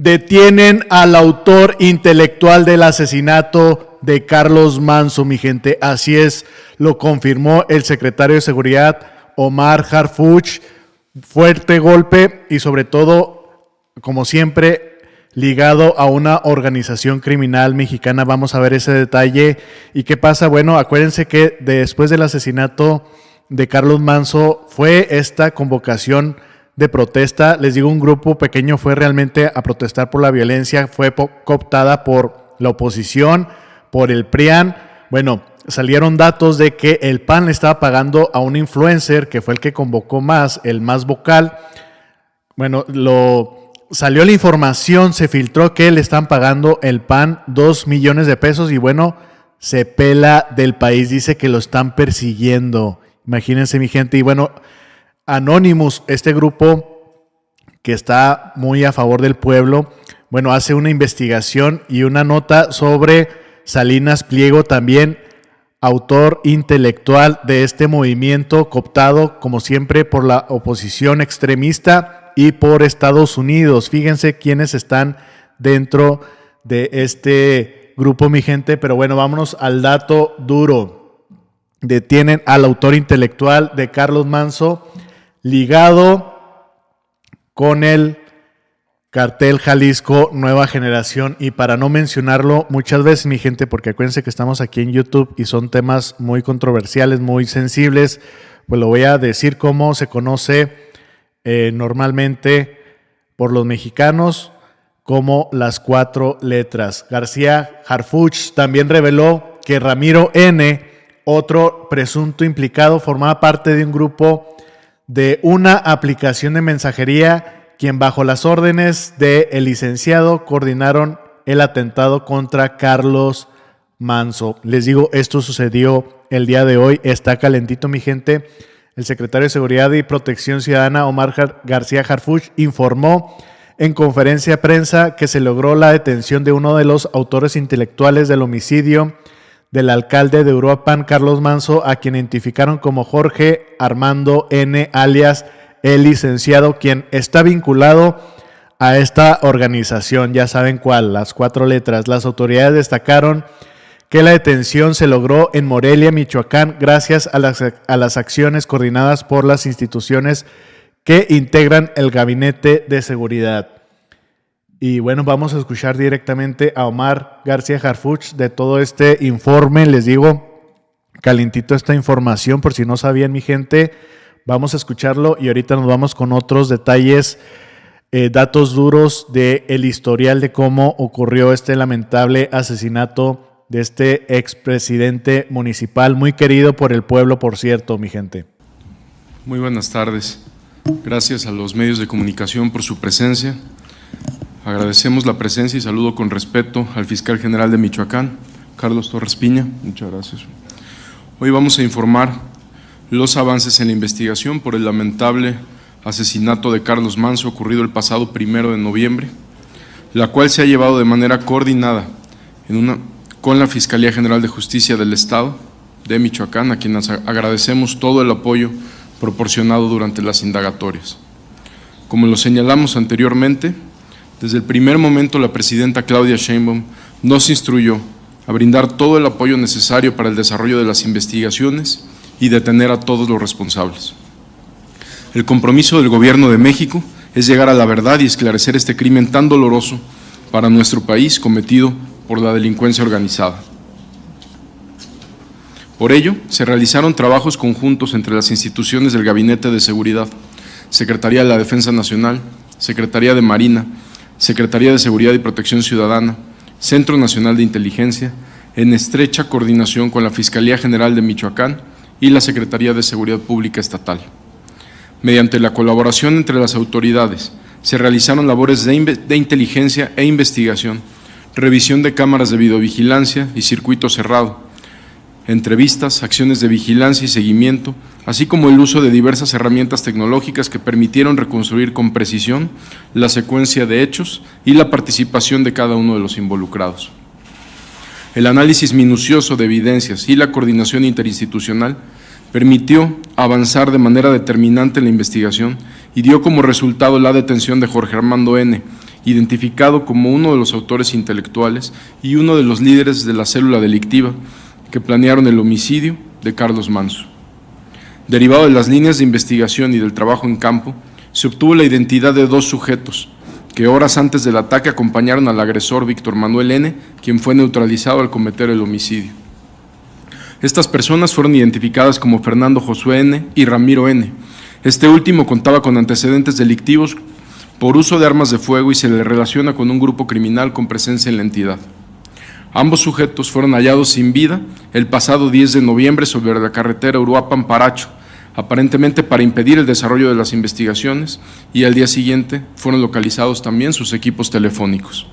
Detienen al autor intelectual del asesinato de Carlos Manso, mi gente. Así es, lo confirmó el secretario de Seguridad, Omar Harfuch. Fuerte golpe y sobre todo, como siempre, ligado a una organización criminal mexicana. Vamos a ver ese detalle. ¿Y qué pasa? Bueno, acuérdense que después del asesinato de Carlos Manso fue esta convocación de protesta. Les digo, un grupo pequeño fue realmente a protestar por la violencia, fue cooptada por la oposición, por el PRIAN. Bueno, salieron datos de que el PAN le estaba pagando a un influencer, que fue el que convocó más, el más vocal. Bueno, salió la información, se filtró que le están pagando el PAN 2 millones de pesos y bueno, se pela del país, dice que lo están persiguiendo. Imagínense, mi gente. Y bueno, Anonymous, este grupo que está muy a favor del pueblo, bueno, hace una investigación y una nota sobre Salinas Pliego, también autor intelectual de este movimiento cooptado, como siempre, por la oposición extremista y por Estados Unidos. Fíjense quiénes están dentro de este grupo, mi gente. Pero bueno, vámonos al dato duro. Detienen al autor intelectual de Carlos Manso, ligado con el Cartel Jalisco Nueva Generación. Y para no mencionarlo muchas veces, mi gente, porque acuérdense que estamos aquí en YouTube y son temas muy controversiales, muy sensibles, pues lo voy a decir como se conoce normalmente por los mexicanos como las 4 letras. García Harfuch también reveló que Ramiro N., otro presunto implicado, formaba parte de un grupo de una aplicación de mensajería, quien bajo las órdenes del licenciado coordinaron el atentado contra Carlos Manso. Les digo, esto sucedió el día de hoy, está calentito, mi gente. El secretario de Seguridad y Protección Ciudadana, Omar García Harfuch, informó en conferencia de prensa que se logró la detención de uno de los autores intelectuales del homicidio del alcalde de Uruapan, Carlos Manso, a quien identificaron como Jorge Armando N., alias el licenciado, quien está vinculado a esta organización. Ya saben cuál, las 4 letras. Las autoridades destacaron que la detención se logró en Morelia, Michoacán, gracias a las acciones coordinadas por las instituciones que integran el Gabinete de Seguridad. Y bueno, vamos a escuchar directamente a Omar García Harfuch de todo este informe. Les digo, calentito esta información, por si no sabían, mi gente. Vamos a escucharlo y ahorita nos vamos con otros detalles, datos duros del historial de cómo ocurrió este lamentable asesinato de este expresidente municipal, muy querido por el pueblo, por cierto, mi gente. Muy buenas tardes. Gracias a los medios de comunicación por su presencia. Agradecemos la presencia y saludo con respeto al fiscal general de Michoacán, Carlos Torres Piña. Muchas gracias. Hoy vamos a informar los avances en la investigación por el lamentable asesinato de Carlos Manso ocurrido el pasado 1 de noviembre, la cual se ha llevado de manera coordinada con la Fiscalía General de Justicia del Estado de Michoacán, a quienes agradecemos todo el apoyo proporcionado durante las indagatorias. Como lo señalamos anteriormente, desde el primer momento la presidenta Claudia Sheinbaum nos instruyó a brindar todo el apoyo necesario para el desarrollo de las investigaciones y detener a todos los responsables. El compromiso del Gobierno de México es llegar a la verdad y esclarecer este crimen tan doloroso para nuestro país cometido por la delincuencia organizada. Por ello, se realizaron trabajos conjuntos entre las instituciones del Gabinete de Seguridad, Secretaría de la Defensa Nacional, Secretaría de Marina, Secretaría de Seguridad y Protección Ciudadana, Centro Nacional de Inteligencia, en estrecha coordinación con la Fiscalía General de Michoacán y la Secretaría de Seguridad Pública Estatal. Mediante la colaboración entre las autoridades, se realizaron labores de inteligencia e investigación, revisión de cámaras de videovigilancia y circuito cerrado, entrevistas, acciones de vigilancia y seguimiento, así como el uso de diversas herramientas tecnológicas que permitieron reconstruir con precisión la secuencia de hechos y la participación de cada uno de los involucrados. El análisis minucioso de evidencias y la coordinación interinstitucional permitió avanzar de manera determinante en la investigación y dio como resultado la detención de Jorge Armando N., identificado como uno de los autores intelectuales y uno de los líderes de la célula delictiva que planearon el homicidio de Carlos Manso. Derivado de las líneas de investigación y del trabajo en campo, se obtuvo la identidad de dos sujetos que horas antes del ataque acompañaron al agresor Víctor Manuel N., quien fue neutralizado al cometer el homicidio. Estas personas fueron identificadas como Fernando Josué N. y Ramiro N. Este último contaba con antecedentes delictivos por uso de armas de fuego y se le relaciona con un grupo criminal con presencia en la entidad. Ambos sujetos fueron hallados sin vida el pasado 10 de noviembre sobre la carretera Uruapan-Paracho, aparentemente para impedir el desarrollo de las investigaciones, y al día siguiente fueron localizados también sus equipos telefónicos.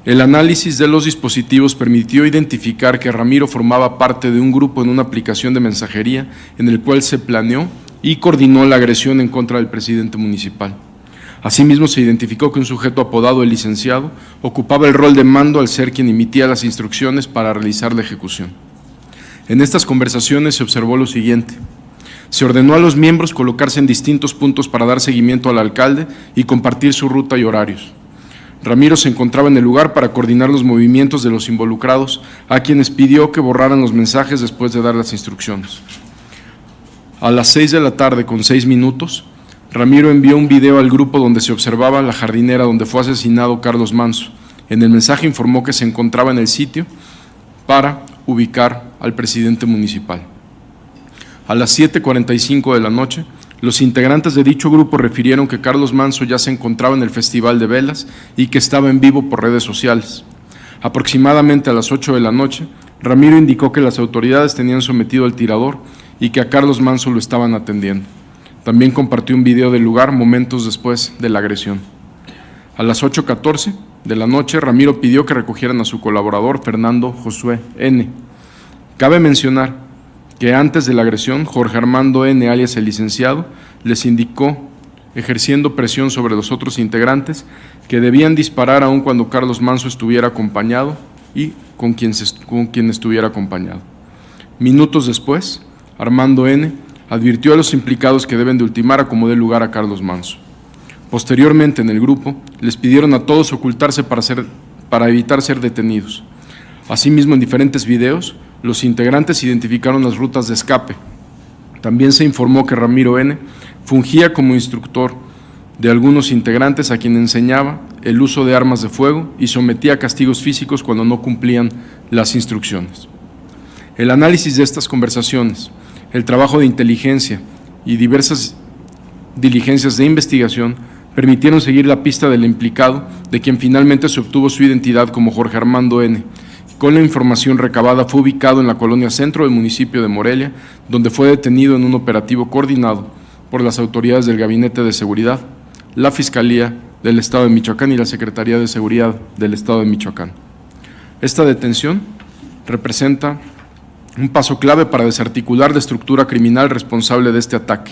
El análisis de los dispositivos permitió identificar que Ramiro formaba parte de un grupo en una aplicación de mensajería en el cual se planeó y coordinó la agresión en contra del presidente municipal. Asimismo, se identificó que un sujeto apodado El Licenciado ocupaba el rol de mando al ser quien emitía las instrucciones para realizar la ejecución. En estas conversaciones se observó lo siguiente: se ordenó a los miembros colocarse en distintos puntos para dar seguimiento al alcalde y compartir su ruta y horarios. Ramiro se encontraba en el lugar para coordinar los movimientos de los involucrados, a quienes pidió que borraran los mensajes después de dar las instrucciones. A las 6 de la tarde, con 6 minutos, Ramiro envió un video al grupo donde se observaba la jardinera donde fue asesinado Carlos Manso. En el mensaje informó que se encontraba en el sitio para ubicar al presidente municipal. A las 7:45 de la noche, los integrantes de dicho grupo refirieron que Carlos Manso ya se encontraba en el Festival de Velas y que estaba en vivo por redes sociales. Aproximadamente a las 8 de la noche, Ramiro indicó que las autoridades tenían sometido al tirador y que a Carlos Manso lo estaban atendiendo. También compartió un video del lugar momentos después de la agresión. A las 8:14 de la noche, Ramiro pidió que recogieran a su colaborador Fernando Josué N. Cabe mencionar que antes de la agresión, Jorge Armando N., alias El Licenciado, les indicó, ejerciendo presión sobre los otros integrantes, que debían disparar aun cuando Carlos Manso estuviera acompañado y con quien estuviera acompañado. Minutos después, Armando N. advirtió a los implicados que deben de ultimar a como dé lugar a Carlos Manso. Posteriormente, en el grupo, les pidieron a todos ocultarse para evitar ser detenidos. Asimismo, en diferentes videos, los integrantes identificaron las rutas de escape. También se informó que Ramiro N. fungía como instructor de algunos integrantes a quien enseñaba el uso de armas de fuego y sometía a castigos físicos cuando no cumplían las instrucciones. El análisis de estas conversaciones, el trabajo de inteligencia y diversas diligencias de investigación permitieron seguir la pista del implicado, de quien finalmente se obtuvo su identidad como Jorge Armando N. Con la información recabada fue ubicado en la colonia Centro del municipio de Morelia, donde fue detenido en un operativo coordinado por las autoridades del Gabinete de Seguridad, la Fiscalía del Estado de Michoacán y la Secretaría de Seguridad del Estado de Michoacán. Esta detención representa un paso clave para desarticular la estructura criminal responsable de este ataque.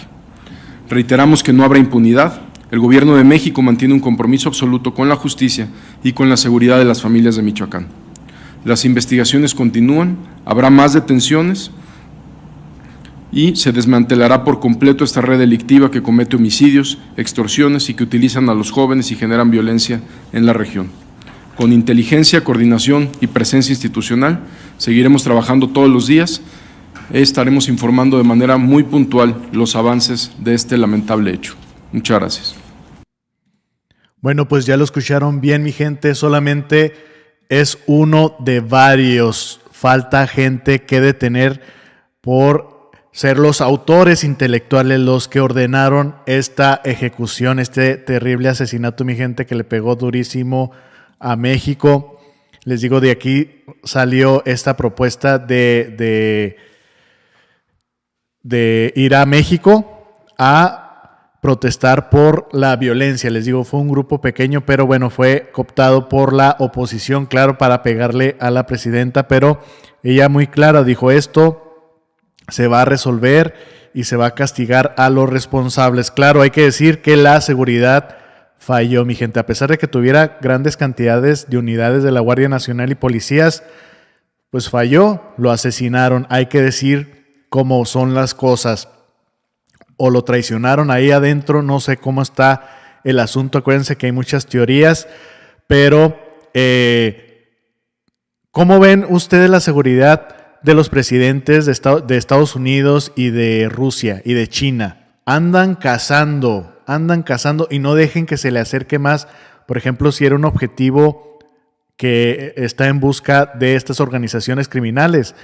Reiteramos que no habrá impunidad. El Gobierno de México mantiene un compromiso absoluto con la justicia y con la seguridad de las familias de Michoacán. Las investigaciones continúan, habrá más detenciones y se desmantelará por completo esta red delictiva que comete homicidios, extorsiones y que utilizan a los jóvenes y generan violencia en la región. Con inteligencia, coordinación y presencia institucional, seguiremos trabajando todos los días. Estaremos informando de manera muy puntual los avances de este lamentable hecho. Muchas gracias. Bueno, pues ya lo escucharon bien, mi gente. Solamente es uno de varios. Falta gente que detener por ser los autores intelectuales, los que ordenaron esta ejecución, este terrible asesinato, mi gente, que le pegó durísimo a México. Les digo, de aquí salió esta propuesta de ir a México a protestar por la violencia. Les digo, fue un grupo pequeño, pero bueno, fue cooptado por la oposición, claro, para pegarle a la presidenta, pero ella muy clara dijo: esto se va a resolver y se va a castigar a los responsables. Claro, hay que decir que la seguridad falló, mi gente. A pesar de que tuviera grandes cantidades de unidades de la Guardia Nacional y policías, pues falló, lo asesinaron. Hay que decir cómo son las cosas. O lo traicionaron ahí adentro, no sé cómo está el asunto. Acuérdense que hay muchas teorías, pero ¿cómo ven ustedes la seguridad de los presidentes de Estados Unidos y de Rusia y de China? Andan cazando y no dejen que se le acerque más. Por ejemplo, si era un objetivo que está en busca de estas organizaciones criminales.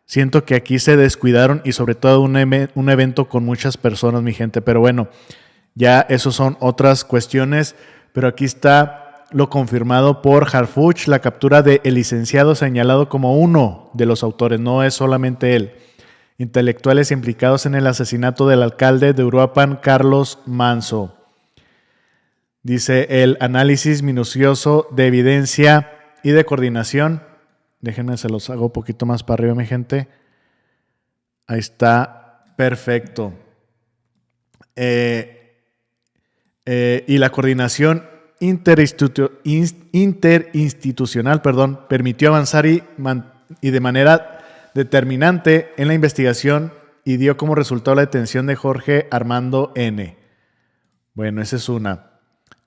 Siento que aquí se descuidaron y sobre todo un evento con muchas personas, mi gente. Pero bueno, ya eso son otras cuestiones. Pero aquí está lo confirmado por Harfuch, la captura del licenciado señalado como uno de los autores. No es solamente él. Intelectuales implicados en el asesinato del alcalde de Uruapan, Carlos Manso. Dice el análisis minucioso de evidencia y de coordinación. Déjenme, se los hago un poquito más para arriba, mi gente. Ahí está, perfecto. Y la coordinación interinstitucional, permitió avanzar y de manera determinante en la investigación y dio como resultado la detención de Jorge Armando N. Bueno, esa es una.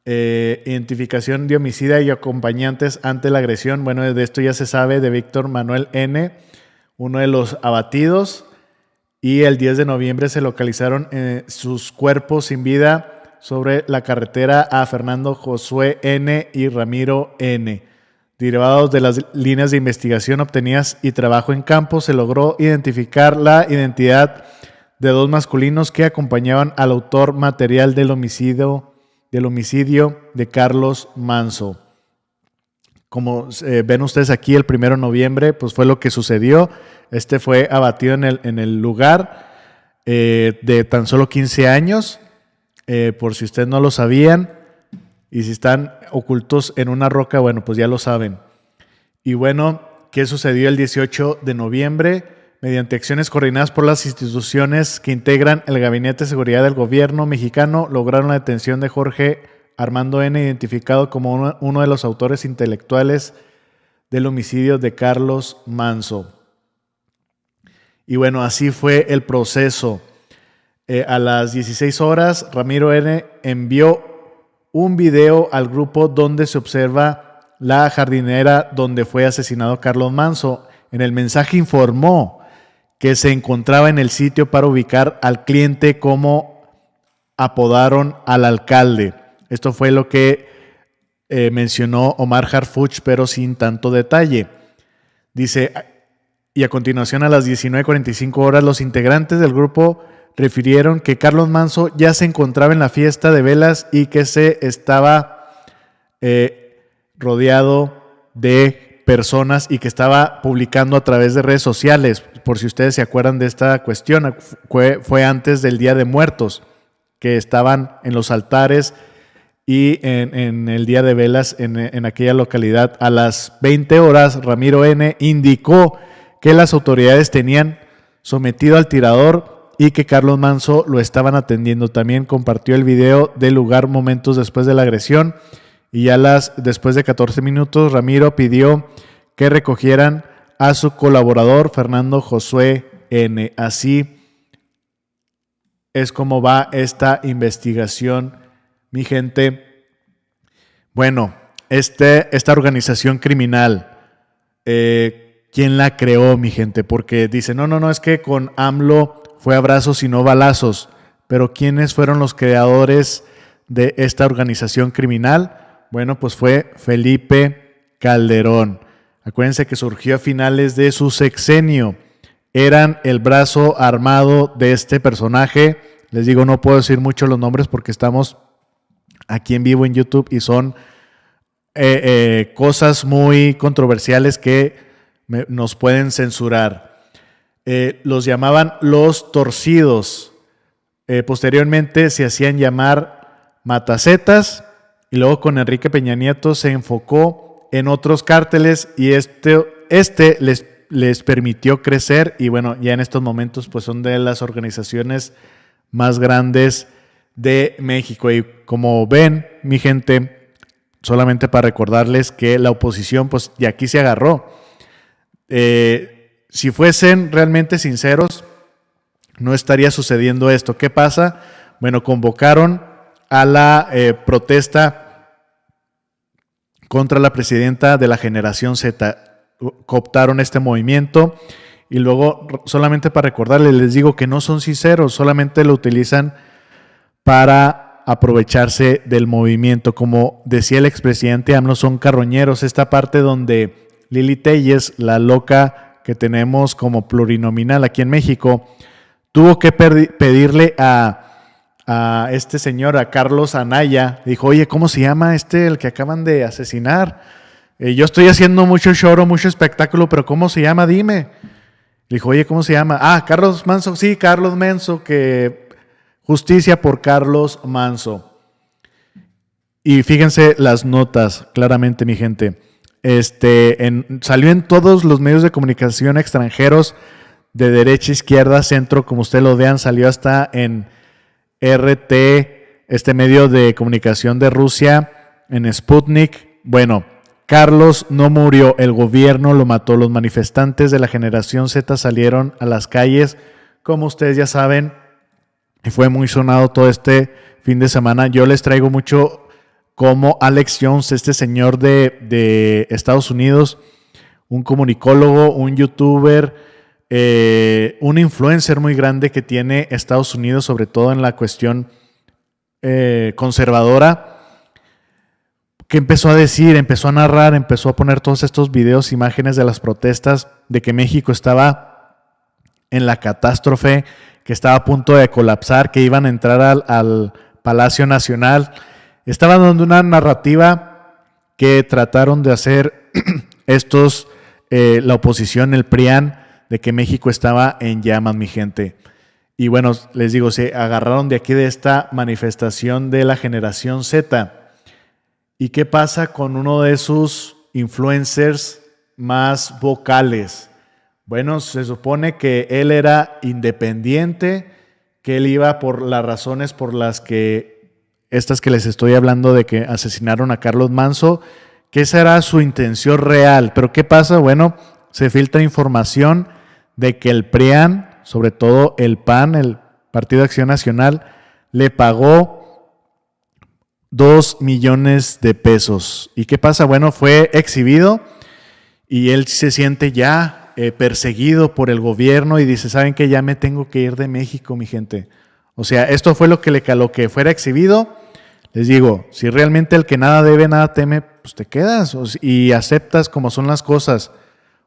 Identificación de homicida y acompañantes ante la agresión. Bueno, de esto ya se sabe, de Víctor Manuel N., uno de los abatidos, y el 10 de noviembre se localizaron sus cuerpos sin vida sobre la carretera a Fernando Josué N. y Ramiro N. Derivados de las líneas de investigación obtenidas y trabajo en campo, se logró identificar la identidad de dos masculinos que acompañaban al autor material del homicidio de Carlos Manso. Como ven ustedes aquí, el 1 de noviembre, pues fue lo que sucedió. Este fue abatido en el lugar de tan solo 15 años, por si ustedes no lo sabían, y si están ocultos en una roca, bueno, pues ya lo saben. Y bueno, ¿qué sucedió el 18 de noviembre? Mediante acciones coordinadas por las instituciones que integran el Gabinete de Seguridad del Gobierno mexicano, lograron la detención de Jorge Armando N., identificado como uno de los autores intelectuales del homicidio de Carlos Manso. Y bueno, así fue el proceso. A las 16 horas, Ramiro N. envió un video al grupo donde se observa la jardinera donde fue asesinado Carlos Manso. En el mensaje informó que se encontraba en el sitio para ubicar al cliente, como apodaron al alcalde. Esto fue lo que mencionó Omar Harfuch, pero sin tanto detalle. Dice, y a continuación a las 19:45 horas, los integrantes del grupo refirieron que Carlos Manso ya se encontraba en la fiesta de velas y que se estaba rodeado de personas y que estaba publicando a través de redes sociales. Por si ustedes se acuerdan de esta cuestión, fue antes del Día de Muertos, que estaban en los altares y en el Día de Velas en aquella localidad. A las 20 horas, Ramiro N. indicó que las autoridades tenían sometido al tirador y que Carlos Manso lo estaban atendiendo. También compartió el video del lugar momentos después de la agresión, y ya después de 14 minutos, Ramiro pidió que recogieran a su colaborador Fernando Josué N. Así es como va esta investigación, mi gente. Bueno, esta organización criminal, ¿quién la creó, mi gente? Porque dice, no, es que con AMLO fue abrazos y no balazos. Pero ¿quiénes fueron los creadores de esta organización criminal? Bueno, pues fue Felipe Calderón. Acuérdense que surgió a finales de su sexenio. Eran el brazo armado de este personaje. Les digo, no puedo decir mucho los nombres porque estamos aquí en vivo en YouTube y son cosas muy controversiales que nos pueden censurar. Los llamaban los torcidos. Posteriormente se hacían llamar matacetas, y luego con Enrique Peña Nieto se enfocó en otros cárteles y este les permitió crecer, y bueno, ya en estos momentos pues son de las organizaciones más grandes de México. Y como ven, mi gente, solamente para recordarles que la oposición pues de aquí se agarró. Si fuesen realmente sinceros, no estaría sucediendo esto. ¿Qué pasa? Bueno, convocaron a la protesta contra la presidenta de la generación Z. Cooptaron este movimiento y luego, solamente para recordarles, les digo que no son sinceros, solamente lo utilizan para aprovecharse del movimiento. Como decía el expresidente AMLO, son carroñeros. Esta parte donde Lili Telles, la loca que tenemos como plurinominal aquí en México, tuvo que pedirle a este señor, a Carlos Anaya, dijo, oye, ¿cómo se llama el que acaban de asesinar? Yo estoy haciendo mucho show, mucho espectáculo, pero ¿cómo se llama? Dime. Le dijo, oye, ¿cómo se llama? Ah, Carlos Manso. Sí, Carlos Manso, que justicia por Carlos Manso. Y fíjense las notas, claramente, mi gente. Salió en todos los medios de comunicación extranjeros, de derecha, izquierda, centro, como ustedes lo vean, salió hasta en RT, este medio de comunicación de Rusia, en Sputnik. Bueno, Carlos no murió, el gobierno lo mató. Los manifestantes de la generación Z salieron a las calles, como ustedes ya saben, y fue muy sonado todo este fin de semana. Yo les traigo mucho como Alex Jones, este señor de Estados Unidos, un comunicólogo, un youtuber, un influencer muy grande que tiene Estados Unidos, sobre todo en la cuestión conservadora, que empezó a decir, empezó a narrar, empezó a poner todos estos videos, imágenes de las protestas, de que México estaba en la catástrofe, que estaba a punto de colapsar, que iban a entrar al Palacio Nacional. Estaba dando una narrativa que trataron de hacer la oposición, el PRIAN, de que México estaba en llamas, mi gente. Y bueno, les digo, se agarraron de aquí de esta manifestación de la generación Z. ¿Y qué pasa con uno de sus influencers más vocales? Bueno, se supone que él era independiente, que él iba por las razones por las que estas que les estoy hablando de que asesinaron a Carlos Manso, que esa era su intención real. Pero ¿qué pasa? Bueno, se filtra información de que el PRIAN, sobre todo el PAN, el Partido de Acción Nacional, le pagó 2 millones de pesos. ¿Y qué pasa? Bueno, fue exhibido y él se siente ya perseguido por el gobierno y dice, ¿saben qué? Ya me tengo que ir de México, mi gente. O sea, esto fue lo que le caló, que fuera exhibido. Les digo, si realmente el que nada debe, nada teme, pues te quedas y aceptas como son las cosas.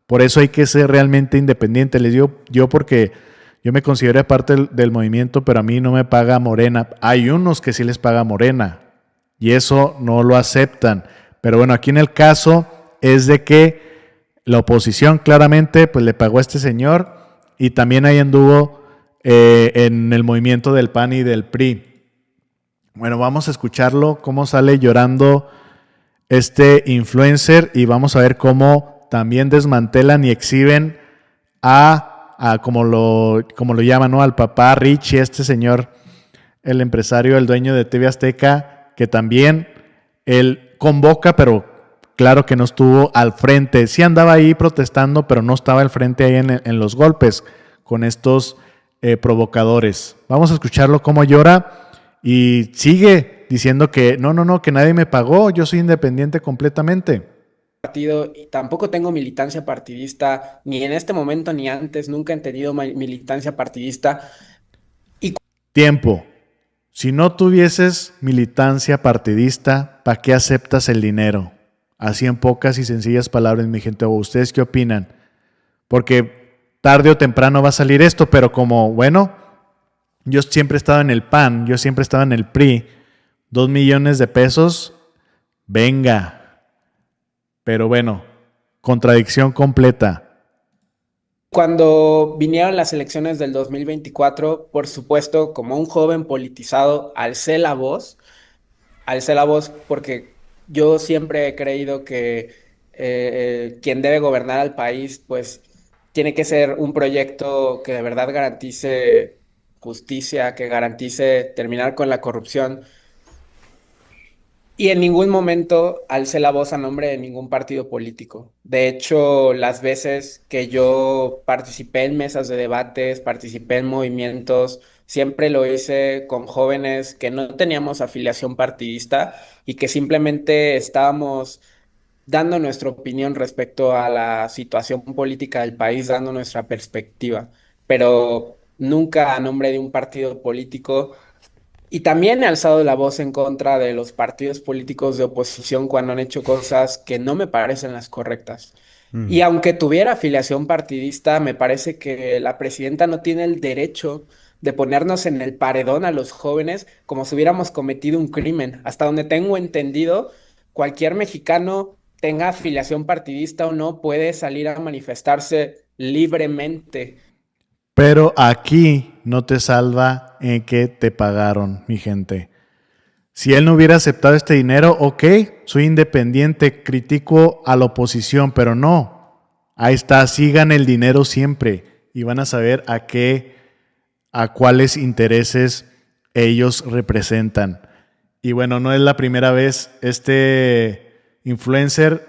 Por eso hay que ser realmente independiente. Les digo yo porque yo me considero parte del movimiento, pero a mí no me paga Morena. Hay unos que sí les paga Morena y eso no lo aceptan. Pero bueno, aquí en el caso es de que la oposición claramente pues le pagó a este señor y también ahí anduvo en el movimiento del PAN y del PRI. Bueno, vamos a escucharlo, cómo sale llorando este influencer y vamos a ver cómo también desmantelan y exhiben a como lo llaman, ¿no? Al papá Richie, este señor, el empresario, el dueño de TV Azteca, que también él convoca, pero claro que no estuvo al frente. Sí andaba ahí protestando, pero no estaba al frente ahí en los golpes con estos provocadores. Vamos a escucharlo cómo llora y sigue diciendo que no, que nadie me pagó, yo soy independiente completamente. Partido y tampoco tengo militancia partidista, ni en este momento ni antes, nunca he tenido militancia partidista. Tiempo. Si no tuvieses militancia partidista, ¿para qué aceptas el dinero? Así en pocas y sencillas palabras, mi gente. ¿Ustedes qué opinan? Porque tarde o temprano va a salir esto, pero como, bueno, yo siempre he estado en el PAN, yo siempre he estado en el PRI, 2 millones de pesos, venga. Pero bueno, contradicción completa. Cuando vinieron las elecciones del 2024, por supuesto, como un joven politizado, alcé la voz porque yo siempre he creído que quien debe gobernar al país, pues tiene que ser un proyecto que de verdad garantice justicia, que garantice terminar con la corrupción. Y en ningún momento alcé la voz a nombre de ningún partido político. De hecho, las veces que yo participé en mesas de debates, participé en movimientos, siempre lo hice con jóvenes que no teníamos afiliación partidista y que simplemente estábamos dando nuestra opinión respecto a la situación política del país, dando nuestra perspectiva, pero nunca a nombre de un partido político. Y también he alzado la voz en contra de los partidos políticos de oposición cuando han hecho cosas que no me parecen las correctas. Y aunque tuviera afiliación partidista, me parece que la presidenta no tiene el derecho de ponernos en el paredón a los jóvenes como si hubiéramos cometido un crimen. Hasta donde tengo entendido, cualquier mexicano, tenga afiliación partidista o no, puede salir a manifestarse libremente. Pero aquí no te salva en que te pagaron, mi gente. Si él no hubiera aceptado este dinero, ok, soy independiente, critico a la oposición, pero no. Ahí está, sigan el dinero siempre y van a saber a cuáles intereses ellos representan. Y bueno, no es la primera vez. Este influencer,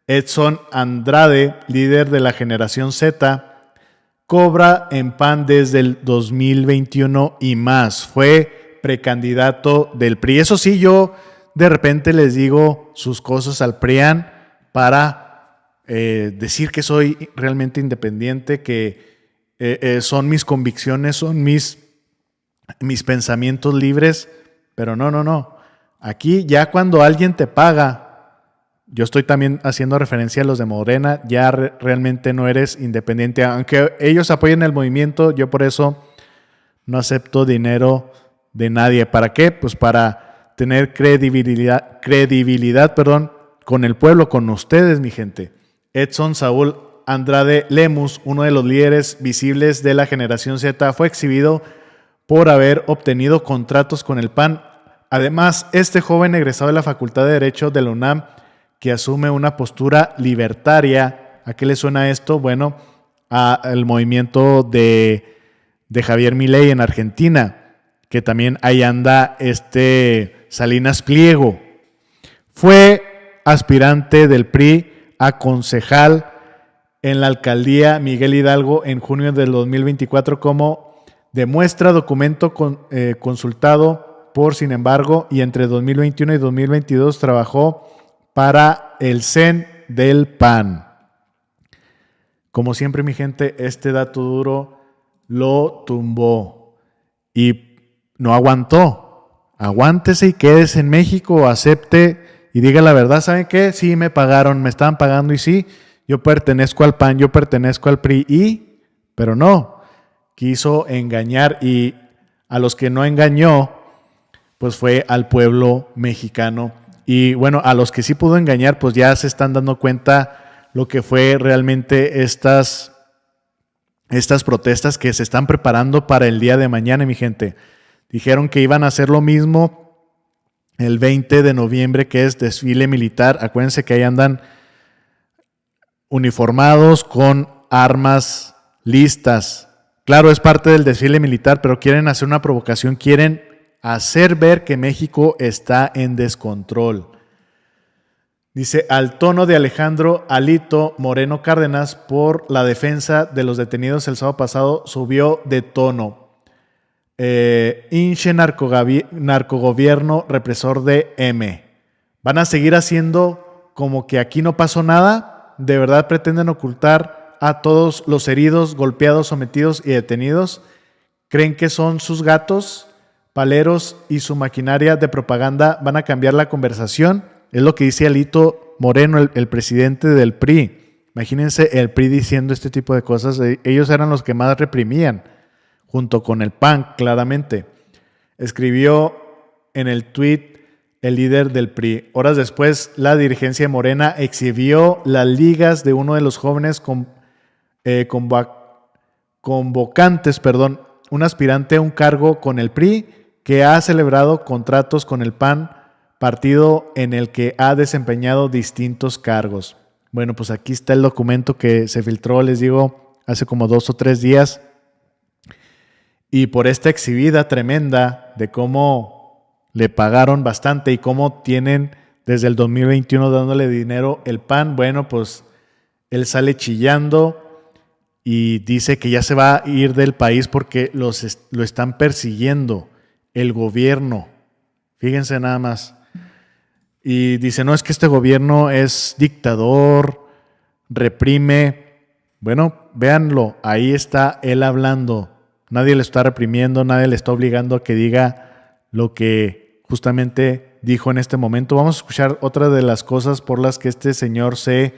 Edson Andrade, líder de la generación Z, cobra en PAN desde el 2021 y más. Fue precandidato del PRI. Eso sí, yo de repente les digo sus cosas al PRIAN para decir que soy realmente independiente, que son mis convicciones, son mis pensamientos libres, pero no. Aquí ya cuando alguien te paga, yo estoy también haciendo referencia a los de Morena, ya realmente no eres independiente. Aunque ellos apoyen el movimiento, yo por eso no acepto dinero de nadie. ¿Para qué? Pues para tener credibilidad, con el pueblo, con ustedes, mi gente. Edson Saúl Andrade Lemus, uno de los líderes visibles de la generación Z, fue exhibido por haber obtenido contratos con el PAN. Además, este joven egresado de la Facultad de Derecho de la UNAM, que asume una postura libertaria. ¿A qué le suena esto? Bueno, al movimiento de Javier Milei en Argentina, que también ahí anda Salinas Pliego. Fue aspirante del PRI a concejal en la alcaldía Miguel Hidalgo en junio del 2024, como demuestra documento consultado por Sin Embargo, y entre 2021 y 2022 trabajó para el CEN del PAN. Como siempre, mi gente, este dato duro lo tumbó y no aguantó. Aguántese y quédese en México, acepte y diga la verdad. ¿Saben qué? Sí, me pagaron, me estaban pagando y sí, yo pertenezco al PAN, yo pertenezco al PRI, pero no, quiso engañar, y a los que no engañó, pues fue al pueblo mexicano. Y bueno, a los que sí pudo engañar, pues ya se están dando cuenta lo que fue realmente estas protestas que se están preparando para el día de mañana, mi gente. Dijeron que iban a hacer lo mismo el 20 de noviembre, que es desfile militar. Acuérdense que ahí andan uniformados con armas listas. Claro, es parte del desfile militar, pero quieren hacer una provocación, quieren hacer ver que México está en descontrol. Dice, al tono de Alejandro Alito Moreno Cárdenas por la defensa de los detenidos el sábado pasado, subió de tono. Hinche narcogobierno represor de M. ¿Van a seguir haciendo como que aquí no pasó nada? ¿De verdad pretenden ocultar a todos los heridos, golpeados, sometidos y detenidos? ¿Creen que son sus gatos, paleros y su maquinaria de propaganda van a cambiar la conversación? Es lo que dice Alito Moreno, el presidente del PRI. Imagínense el PRI diciendo este tipo de cosas. Ellos eran los que más reprimían, junto con el PAN, claramente. Escribió en el tuit el líder del PRI. Horas después, la dirigencia de Morena exhibió las ligas de uno de los jóvenes convocantes, un aspirante a un cargo con el PRI, que ha celebrado contratos con el PAN, partido en el que ha desempeñado distintos cargos. Bueno, pues aquí está el documento que se filtró, les digo, hace como 2 o 3 días. Y por esta exhibida tremenda de cómo le pagaron bastante y cómo tienen desde el 2021 dándole dinero el PAN, bueno, pues él sale chillando y dice que ya se va a ir del país porque lo están persiguiendo el gobierno. Fíjense nada más. Y dice, no, es que este gobierno es dictador, reprime. Bueno, véanlo, ahí está él hablando. Nadie le está reprimiendo, nadie le está obligando a que diga lo que justamente dijo en este momento. Vamos a escuchar otra de las cosas por las que este señor se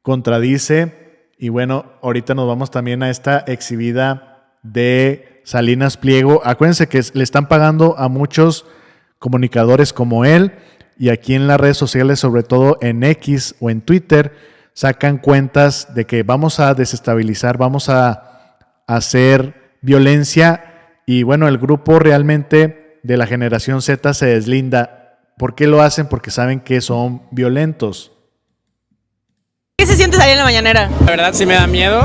contradice. Y bueno, ahorita nos vamos también a esta exhibida de Salinas Pliego. Acuérdense que le están pagando a muchos comunicadores como él, y aquí en las redes sociales, sobre todo en X o en Twitter, sacan cuentas de que vamos a desestabilizar, vamos a hacer violencia, y bueno, el grupo realmente de la generación Z se deslinda. ¿Por qué lo hacen? Porque saben que son violentos. ¿Qué se siente salir en la mañanera? La verdad sí me da miedo.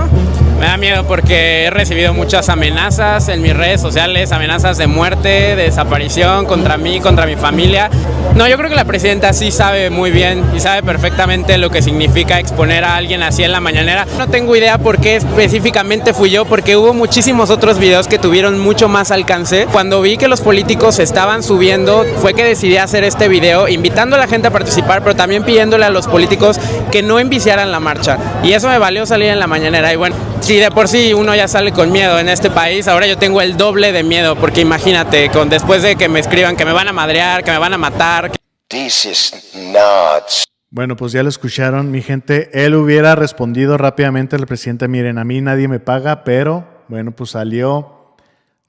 Me da miedo porque he recibido muchas amenazas en mis redes sociales, amenazas de muerte, de desaparición contra mí, contra mi familia. No, yo creo que la presidenta sí sabe muy bien y sabe perfectamente lo que significa exponer a alguien así en la mañanera. No tengo idea por qué específicamente fui yo, porque hubo muchísimos otros videos que tuvieron mucho más alcance. Cuando vi que los políticos estaban subiendo, fue que decidí hacer este video, invitando a la gente a participar, pero también pidiéndole a los políticos que no enviciaran la marcha. Y eso me valió salir en la mañanera. Y bueno, si de por sí uno ya sale con miedo en este país, ahora yo tengo el doble de miedo, porque imagínate, después de que me escriban que me van a madrear, que me van a matar. This is nuts. Bueno, pues ya lo escucharon, mi gente. Él hubiera respondido rápidamente al presidente, miren, a mí nadie me paga, pero bueno, pues salió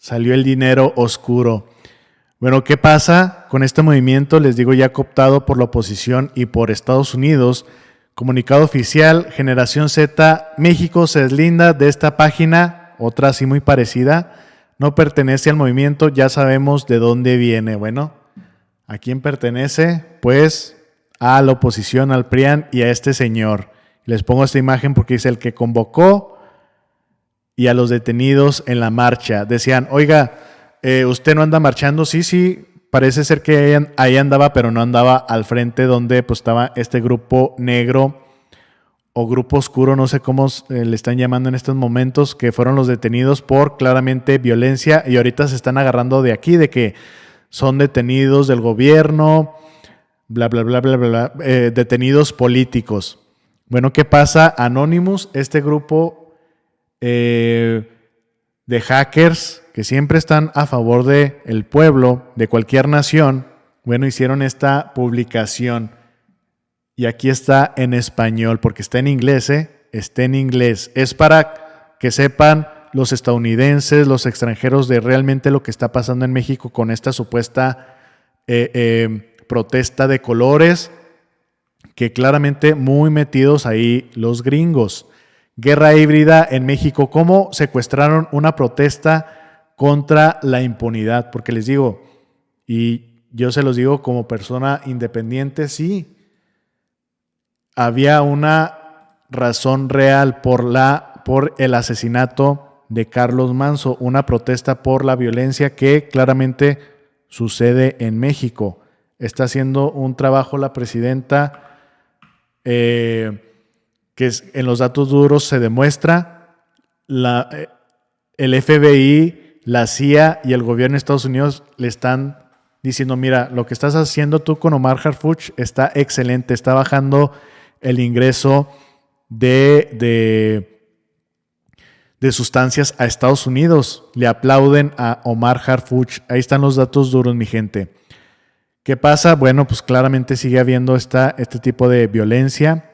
el dinero oscuro. Bueno, ¿qué pasa con este movimiento? Les digo, ya cooptado por la oposición y por Estados Unidos. Comunicado oficial, Generación Z, México se deslinda de esta página, otra así muy parecida, no pertenece al movimiento, ya sabemos de dónde viene. Bueno, ¿a quién pertenece? Pues a la oposición, al PRIAN y a este señor. Les pongo esta imagen porque es el que convocó y a los detenidos en la marcha. Decían, oiga, ¿usted no anda marchando? Sí, parece ser que ahí andaba, pero no andaba al frente donde pues estaba este grupo negro o grupo oscuro, no sé cómo le están llamando en estos momentos, que fueron los detenidos por claramente violencia, y ahorita se están agarrando de aquí, de que son detenidos del gobierno, bla, bla, bla, bla, bla, detenidos políticos. Bueno, ¿qué pasa? Anonymous, este grupo de hackers que siempre están a favor del pueblo, de cualquier nación, bueno, hicieron esta publicación. Y aquí está en español, porque está en inglés, está en inglés. Es para que sepan los estadounidenses, los extranjeros, de realmente lo que está pasando en México con esta supuesta protesta de colores, que claramente muy metidos ahí los gringos. Guerra híbrida en México. ¿Cómo secuestraron una protesta contra la impunidad? Porque les digo, y yo se los digo como persona independiente, sí, había una razón real por el asesinato de Carlos Manso, una protesta por la violencia que claramente sucede en México. Está haciendo un trabajo la presidenta que en los datos duros se demuestra. El FBI, la CIA y el gobierno de Estados Unidos le están diciendo, mira, lo que estás haciendo tú con Omar Harfuch está excelente, está bajando el ingreso de sustancias a Estados Unidos. Le aplauden a Omar Harfuch. Ahí están los datos duros, mi gente. ¿Qué pasa? Bueno, pues claramente sigue habiendo este tipo de violencia.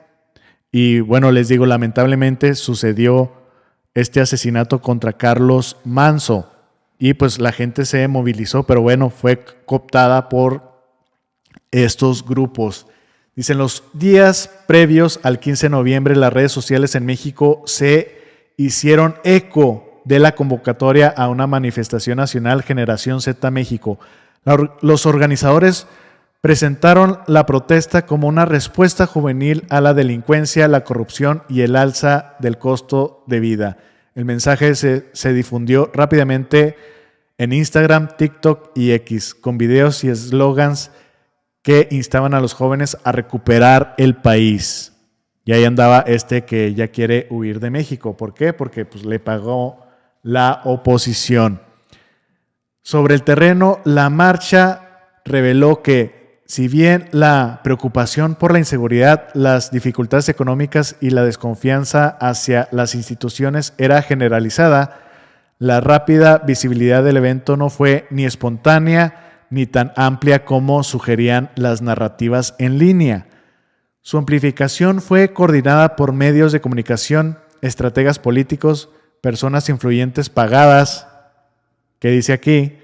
Y bueno, les digo, lamentablemente sucedió este asesinato contra Carlos Manso. Y pues la gente se movilizó, pero bueno, fue cooptada por estos grupos. Dicen, los días previos al 15 de noviembre, las redes sociales en México se hicieron eco de la convocatoria a una manifestación nacional Generación Z México. Los organizadores presentaron la protesta como una respuesta juvenil a la delincuencia, la corrupción y el alza del costo de vida. El mensaje se difundió rápidamente en Instagram, TikTok y X, con videos y eslogans que instaban a los jóvenes a recuperar el país. Y ahí andaba que ya quiere huir de México. ¿Por qué? Porque pues, le pagó la oposición. Sobre el terreno, la marcha reveló que, si bien la preocupación por la inseguridad, las dificultades económicas y la desconfianza hacia las instituciones era generalizada, la rápida visibilidad del evento no fue ni espontánea ni tan amplia como sugerían las narrativas en línea. Su amplificación fue coordinada por medios de comunicación, estrategas políticos, personas influyentes pagadas, que dice aquí,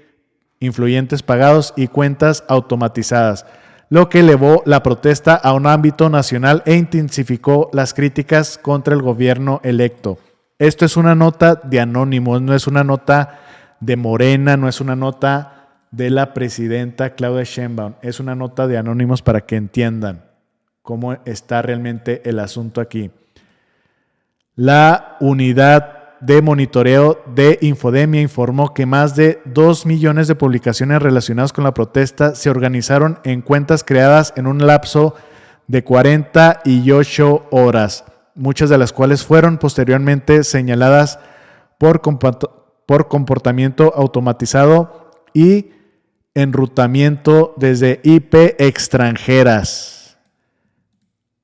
influyentes pagados y cuentas automatizadas, lo que elevó la protesta a un ámbito nacional e intensificó las críticas contra el gobierno electo. Esto es una nota de Anónimos, no es una nota de Morena, no es una nota de la presidenta Claudia Sheinbaum, es una nota de Anónimos para que entiendan cómo está realmente el asunto aquí. La unidad de monitoreo de Infodemia informó que más de 2 millones de publicaciones relacionadas con la protesta se organizaron en cuentas creadas en un lapso de 48 horas, muchas de las cuales fueron posteriormente señaladas por comportamiento automatizado y enrutamiento desde IP extranjeras.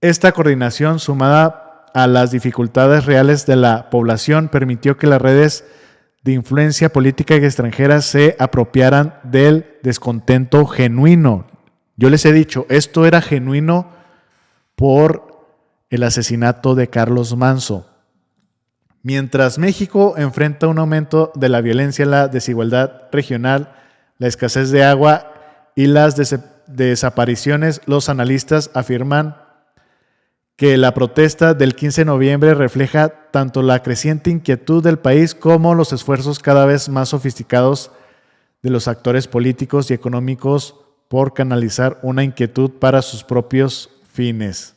Esta coordinación, sumada a las dificultades reales de la población, permitió que las redes de influencia política y extranjera se apropiaran del descontento genuino. Yo les he dicho, esto era genuino por el asesinato de Carlos Manso. Mientras México enfrenta un aumento de la violencia, la desigualdad regional, la escasez de agua y las desapariciones, los analistas afirman que la protesta del 15 de noviembre refleja tanto la creciente inquietud del país como los esfuerzos cada vez más sofisticados de los actores políticos y económicos por canalizar una inquietud para sus propios fines.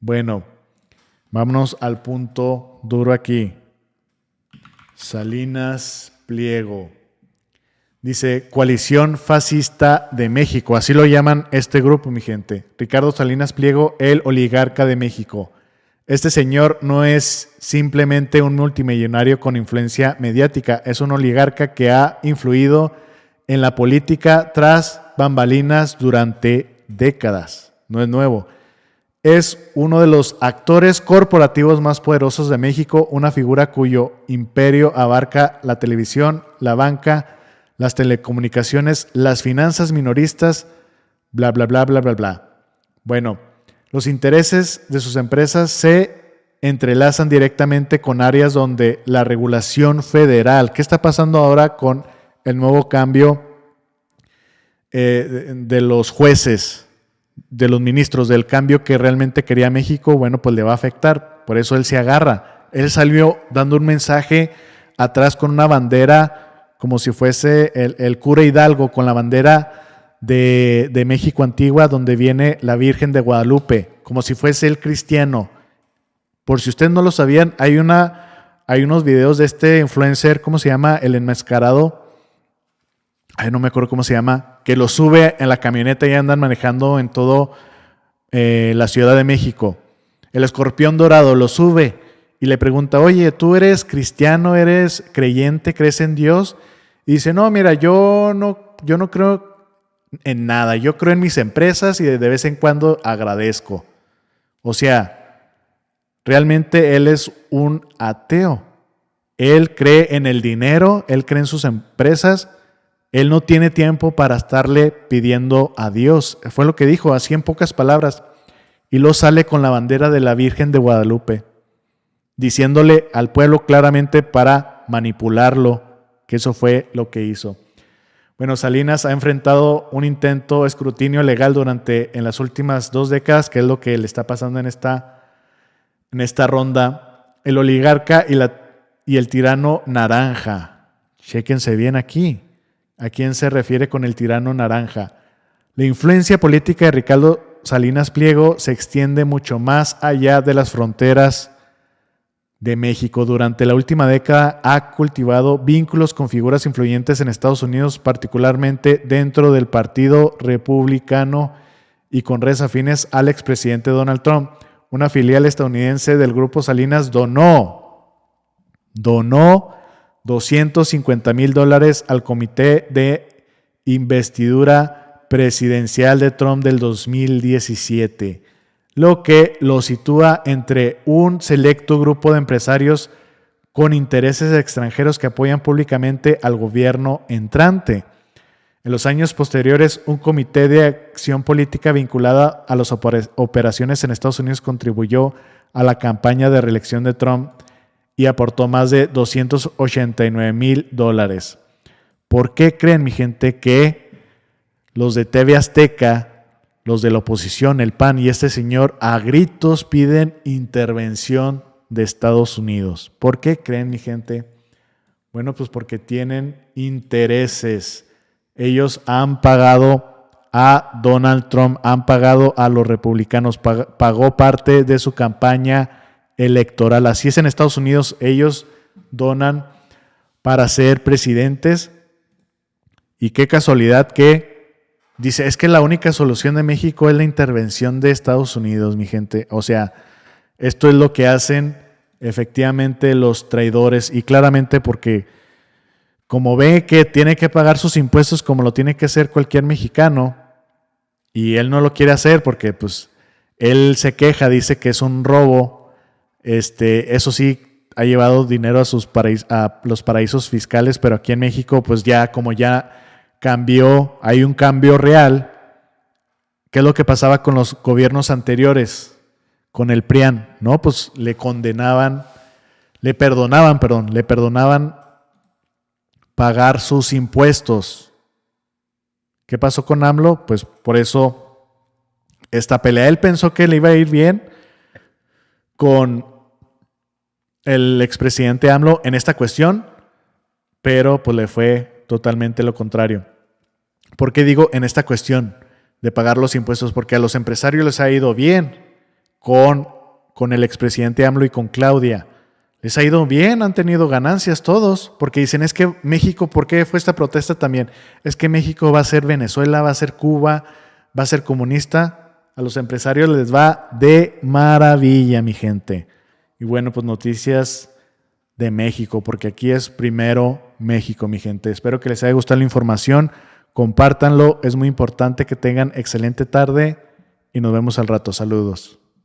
Bueno, vámonos al punto duro aquí. Salinas Pliego. Dice, Coalición Fascista de México, así lo llaman este grupo, mi gente. Ricardo Salinas Pliego, el oligarca de México. Este señor no es simplemente un multimillonario con influencia mediática, es un oligarca que ha influido en la política tras bambalinas durante décadas. No es nuevo. Es uno de los actores corporativos más poderosos de México, una figura cuyo imperio abarca la televisión, la banca, las telecomunicaciones, las finanzas minoristas, bla, bla, bla, bla, bla, bla. Bueno, los intereses de sus empresas se entrelazan directamente con áreas donde la regulación federal, ¿qué está pasando ahora con el nuevo cambio de los jueces, de los ministros, del cambio que realmente quería México? Bueno, pues le va a afectar, por eso él se agarra. Él salió dando un mensaje atrás con una bandera, como si fuese el cura Hidalgo con la bandera de México antigua, donde viene la Virgen de Guadalupe, como si fuese el cristiano. Por si ustedes no lo sabían, hay unos videos de este influencer, ¿cómo se llama? El enmascarado. Ay, no me acuerdo cómo se llama, que lo sube en la camioneta y andan manejando en todo la Ciudad de México. El escorpión dorado lo sube y le pregunta, oye, ¿tú eres cristiano, eres creyente, crees en Dios? Y dice, no, mira, yo no creo en nada, yo creo en mis empresas y de vez en cuando agradezco. O sea, realmente él es un ateo. Él cree en el dinero, él cree en sus empresas, él no tiene tiempo para estarle pidiendo a Dios. Fue lo que dijo, así en pocas palabras. Y luego sale con la bandera de la Virgen de Guadalupe, diciéndole al pueblo claramente para manipularlo, que eso fue lo que hizo. Bueno, Salinas ha enfrentado un intento de escrutinio legal en las últimas 2 décadas, que es lo que le está pasando en esta ronda. El oligarca y el tirano naranja. Chéquense bien aquí. ¿A quién se refiere con el tirano naranja? La influencia política de Ricardo Salinas Pliego se extiende mucho más allá de las fronteras de México. Durante la última década ha cultivado vínculos con figuras influyentes en Estados Unidos, particularmente dentro del Partido Republicano y con redes afines al expresidente Donald Trump. una filial estadounidense del Grupo Salinas, donó $250,000 al comité de investidura presidencial de Trump del 2017, lo que lo sitúa entre un selecto grupo de empresarios con intereses extranjeros que apoyan públicamente al gobierno entrante. En los años posteriores, un comité de acción política vinculada a las operaciones en Estados Unidos contribuyó a la campaña de reelección de Trump y aportó más de $289,000. ¿Por qué creen, mi gente, que los de TV Azteca, los de la oposición, el PAN y este señor a gritos piden intervención de Estados Unidos? ¿Por qué creen, mi gente? Bueno, pues porque tienen intereses. Ellos han pagado a Donald Trump, han pagado a los republicanos, pagó parte de su campaña electoral. Así es en Estados Unidos, ellos donan para ser presidentes. Y qué casualidad que dice, es que la única solución de México es la intervención de Estados Unidos, mi gente. O sea, esto es lo que hacen efectivamente los traidores, y claramente porque como ve que tiene que pagar sus impuestos como lo tiene que hacer cualquier mexicano, y él no lo quiere hacer porque pues él se queja, dice que es un robo. Eso sí, ha llevado dinero a los paraísos fiscales, pero aquí en México pues ya como ya cambió, hay un cambio real. ¿Qué es lo que pasaba con los gobiernos anteriores? Con el PRIAN, ¿no? Pues le perdonaban pagar sus impuestos. ¿Qué pasó con AMLO? Pues por eso esta pelea. Él pensó que le iba a ir bien con el expresidente AMLO en esta cuestión, pero pues le fue totalmente lo contrario. ¿Por qué digo en esta cuestión de pagar los impuestos? Porque a los empresarios les ha ido bien con el expresidente AMLO y con Claudia. Les ha ido bien, han tenido ganancias todos, porque dicen, es que México, ¿por qué fue esta protesta también? Es que México va a ser Venezuela, va a ser Cuba, va a ser comunista. A los empresarios les va de maravilla, mi gente. Y bueno, pues noticias de México, porque aquí es primero México, mi gente. Espero que les haya gustado la información, compártanlo, es muy importante. Que tengan excelente tarde y nos vemos al rato. Saludos.